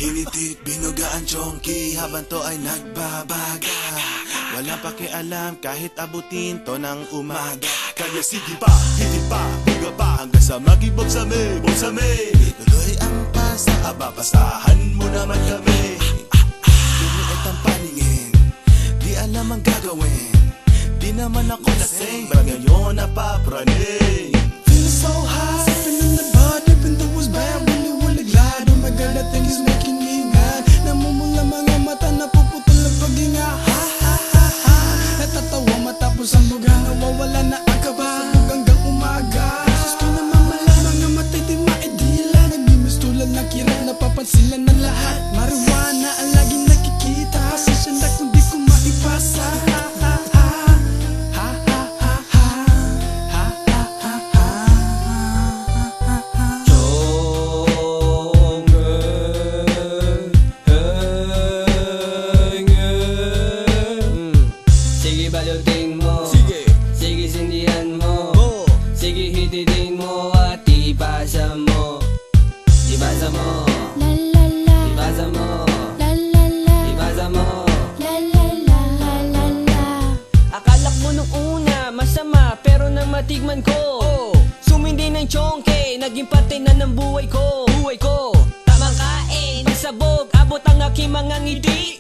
Hinitik, binugaan chonky habang to ay nagbabaga. Walang pakialam kahit abutin to ng umaga. Kaya sige pa, hiti pa, buga pa hanggang sa magibog sa me, tuloy ang pasa, ababasahan mo naman kami. Lumuot ang paningin, di alam ang gagawin. Di naman ako lasing, barang ngayon napapraning. Feeling so high, sipping on the bud, dipping through his bag, really wanna glide. Oh my God, that thing is making me mad. Namumula mga mata, napuputol ang paghinga. Ha ha ha ha. Natatawa matapos ang buga, nawawala na ang kaba. Sabog hanggang umaga. Gusto na mamala, mga matay di maidila. Nagmimiss tulad ng kirang napapansin lang ng lahat. Marijuana ang laging nakikita, pasensya na kung di ko maipasa. Ha ha ha. Ha ha ha ha. Ha ha ha ha. Sige balutin mo, sige sindihan mo, sige hititin mo at ipasa mo. Ipasa mo, La la la, ipasa mo, la la la, ipasa mo. la la la, la la la. Akalak mo nung una masama pero nang matigman ko, sumindi ng chonke, naging parte na ng buhay ko. Tamang kain, pagsabog, abot ang aking mga ngiti.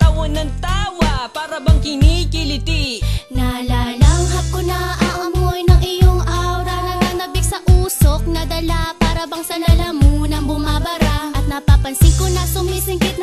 Tawa ng tawa, para bang kinikiliti. Nalalanghap ko na aamoy ng iyong aura. Nananabik sa usok na dala, para bang sa lalamunan bumabara. At napapansin ko na sumisingkit